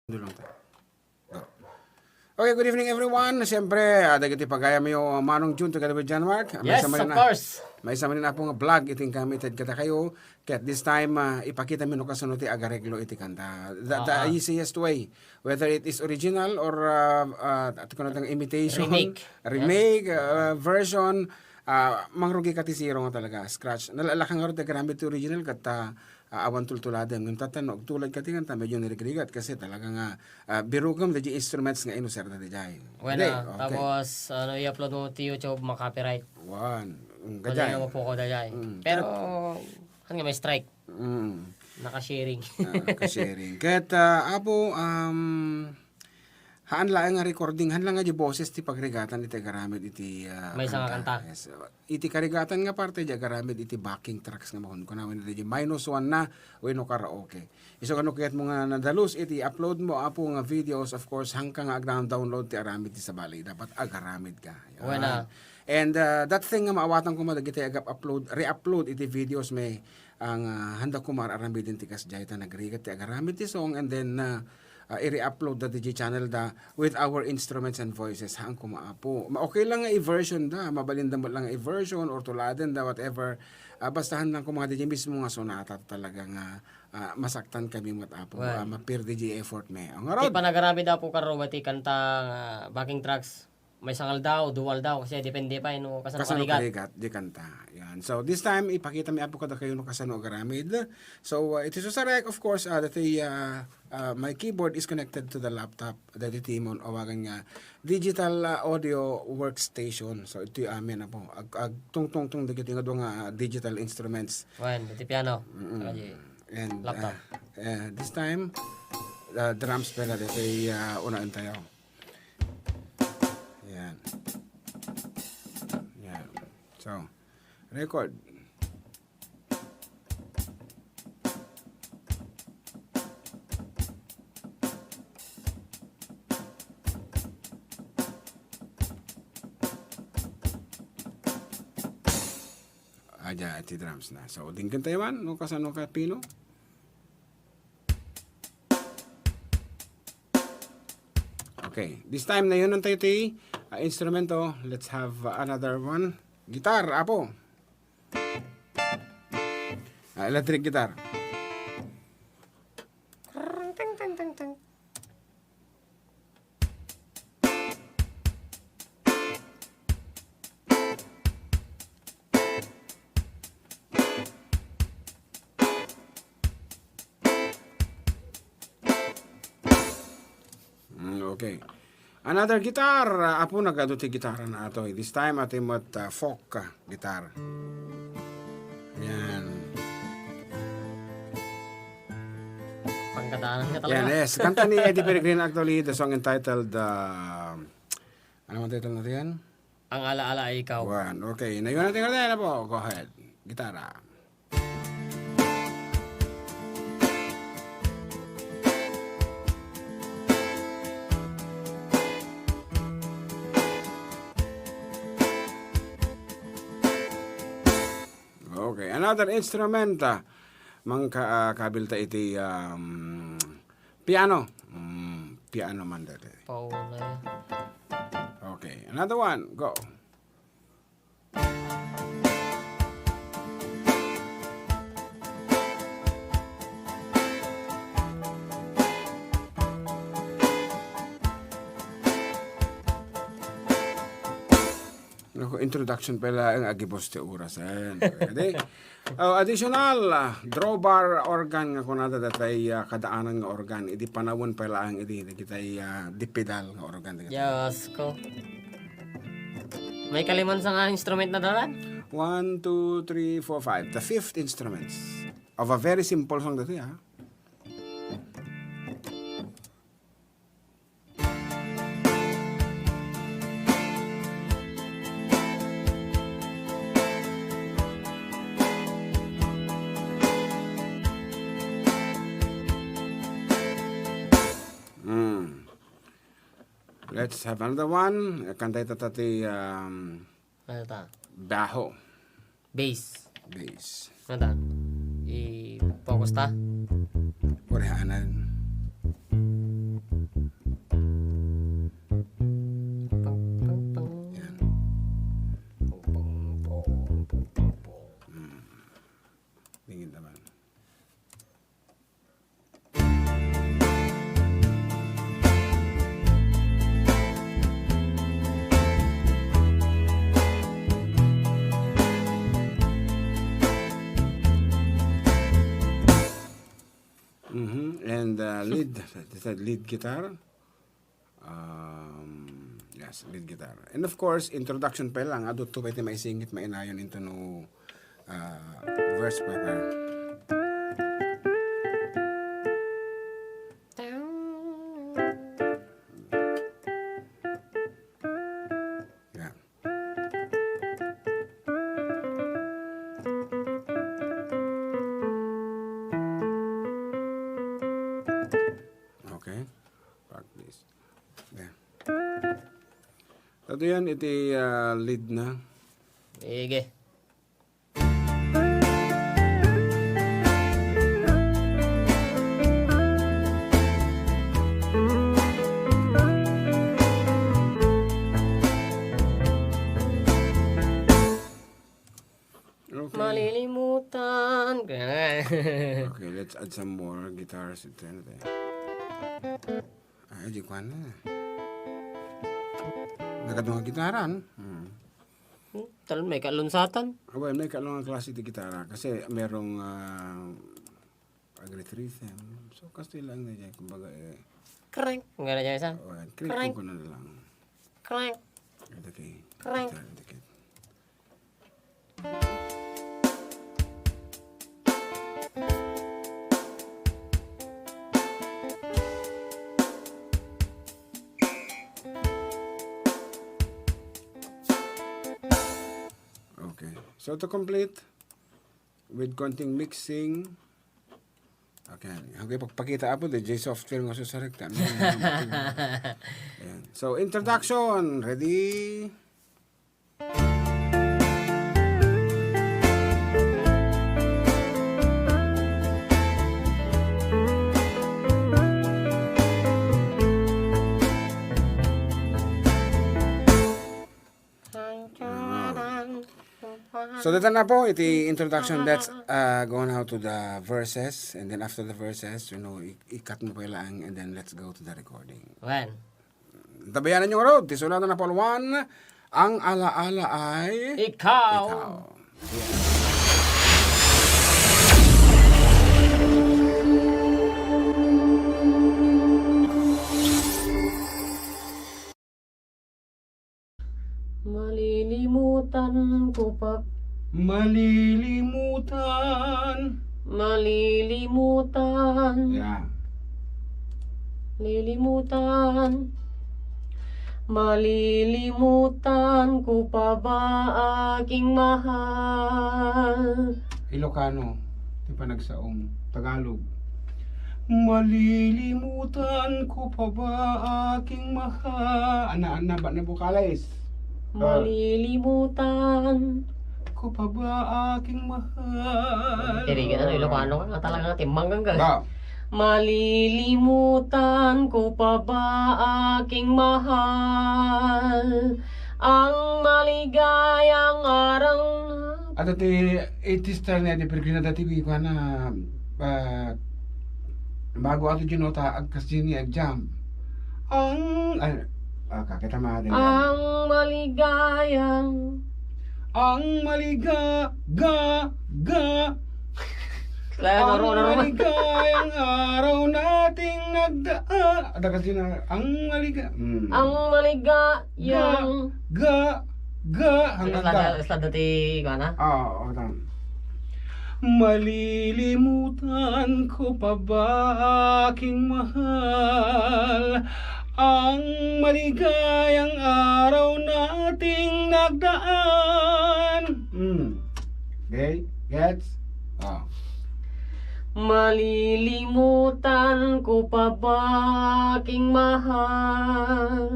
Dulong ta. Go. Okay, good evening everyone. Siyempre, dagiti pagaya mo yung Manong June together with John Mark. Yes, of course. May isa man na pong vlog iting kamited kita kayo. Kaya this time, ipakita mo no kasanuti agareglo iti kanta. The easiest way, whether it is original or imitation, remake, version, mangrugi ka ti zero nga talaga, scratch. Nalalakang nga rin gamit ti original kata awan tultuladen. Nung tatanog, tulad ka tinganta, medyo nirigrigat kasi talaga nga birugam the instruments nga inuser na di jay. Bueno, okay. Tapos i-upload mo ti YouTube, makapiright. One. Kaya na mo po ko dayay. Pero, hanggang may strike. Naka-sharing. Naka-sharing. Kahit, apo, haan lang nga recording, haan lang nga di boses ti pagrigatan iti garamid iti may isang kanta. Yes. Iti karigatan nga parte di garamid iti backing tracks nga mahon ko na iti -1 na weno karaoke. Iso kanu kayat mo nga nadalus iti upload mo apo nga videos, of course hangka nga download ti aramid ti sabali dapat agaramid ka. Wala. And that thing nga maawatan ko madagiti agap upload re-upload iti videos may ang handa ko mararamid din ti kasjay ta nagrigat ti agaramid ti song, and then i-re-upload the DJ channel da with our instruments and voices hang kumaapo. Okay lang nga i-version da, mabalindan mo lang nga i-version or tuladen da whatever. Bastahan lang ko mga DJ mismo nga sonata talaga nga masaktan kami mga apo. Mapir DJ effort me. Ang Di pa nagarami daw po karo mati kanta backing tracks. May sangal daw, dual daw kasi depende pa no kasano kaligat di kanta. Yan. So this time ipakita mi apo kada kayo no kasano garamid. So it is usarek of course that my keyboard is connected to the laptop that itimon awagan nga digital audio workstation. So ito amin apo ag tungtong dagiti nga digital instruments. Wan, iti piano. And laptop. This time drums pala dito unaan tayo. So, record. Aja iti drums na. So, dinggan tayo man, no kasano ka pino. Okay, this time na yun ang tayo instrumento. Let's have another one. Gitar, apo. Electric guitar. Ting ting ting ting. Okay. Another guitar. Apo nagaduti gitara na ato. This time atin mat folk guitar. Yan. Pangkadaanan ka talaga. Yan, yes. Kanta ni Eddie Peregrine actually, the song entitled ano ang title natin yan? Ang alaala ay ikaw. One. Okay. Nayun natin natin po. Go ahead. Gitara. Okay, another instrument kabilta iti piano. Piano man dati. Paula. Okay, another one. Go. Introduction pala ang agibos ti orasan. Additional drawbar organ nga kunada datay kadaanan nga organ idi panawon pala ang idi kitay dipedal nga organ. Yes ko. May kaliman sa nga instrument na dalan? 1 2 3 4 5. The fifth instruments of a very simple song dati ha. Let's have another one. Kanta ito tati Ano ta? baho. Bass. Bass. Ano ta? I-focus ta? Purehaanan. lead guitar. Yes, lead guitar. And of course, introduction pa lang. Adto to pwede maisingit, mainayon into no verse pa. Yeah. Okay. Practice. Yeah. Tado yan, iti lead na. Sige. Okay. Malilimutan. Okay, let's add some more guitars. Ay, di ko na. Nagadong gitaran. Talon may kalunsatan. Well, may kalungang klase di gitara kasi merong agritrhythm. So, kasi lang na dyan. Kumbaga, Crank. Ang gano'n dyan isa. crank ko na lang. Crank. Okay. Crank. Okay. So, to complete, with konting mixing, okay. Okay, pagpakita po, the J software nga sa rekta. Ayan. So, introduction. Ready? So, dito na po, iti introduction. Let's go now to the verses. And then after the verses, i-cut mo pa lang. And then let's go to the recording. Wan. Tabayanan yung road. Tisulatan na Paul 1. Ang alaala ay... Ikaw. Malilimutan ko pa. Malilimutan. Malilimutan. Yeah. Lilimutan. Malilimutan ko pa ba aking mahal? Ilocano. Di pa nagsaong. Tagalog. Malilimutan ko pa ba aking mahal? Ana ba na vocalize? Malilimutan. Ko pa ba aking mahal? Tirigan ano, Ilocano ka talaga timbang ka. Ba? Malilimutan ko pa ba aking mahal? Ang maligayang araw na... At iti 80s style na di pergina dati ko na bago ato ginota ag kasini ag jump. Ang kakita din. Ang maligayang... Ang maliga ga Kaya ang maligayang araw nating nagdaan. Ada kasi na ang maliga. Ang maligayang... Ga hanggang ga. Isla dati ka na? Oo, tama. Malilimutan ko pa ba aking mahal? Ang maligayang araw nating nagdaan. Okay? Gets? Oh. Malilimutan ko pa ba aking mahal?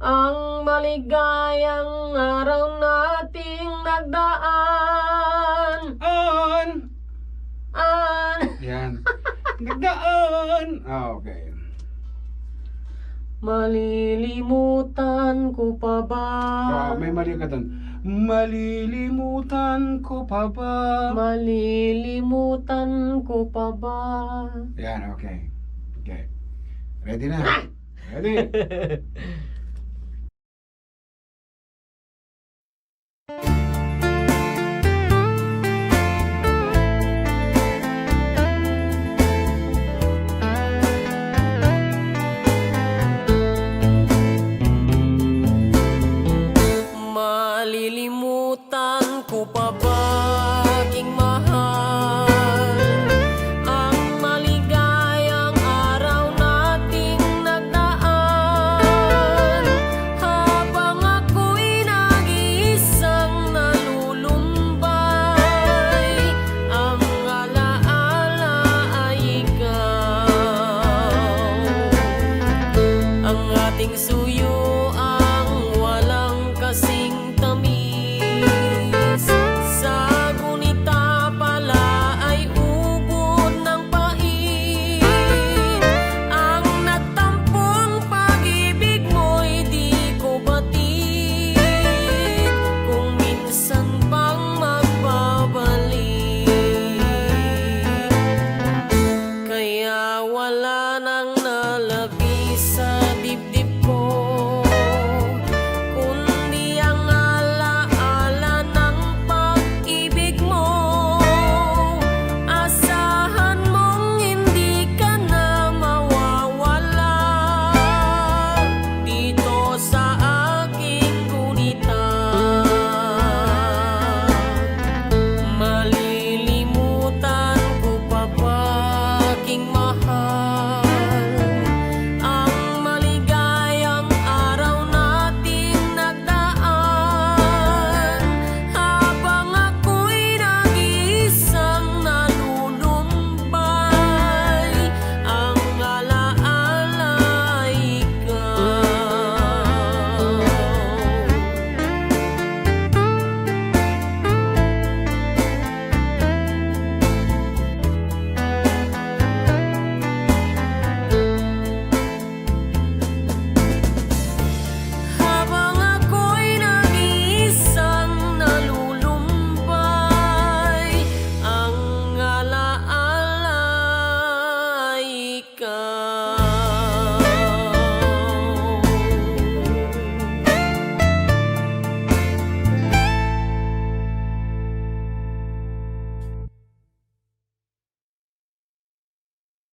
Ang maligayang araw nating nagdaan. Yan. Nagdaan. Okay. Malilimutan ko pa ba? May mali ka doon. Malilimutan ko pa ba? Malilimutan ko pa ba? Yan, okay. Okay. Ready na? Ready? ang ating suyo ang walang kasing tamis. Sa gunita pala ay ubod ng pait. Ang nagtampong pag-ibig mo'y di ko batid. Kung minsan pang magbabalik, kaya wala nang nalabisan.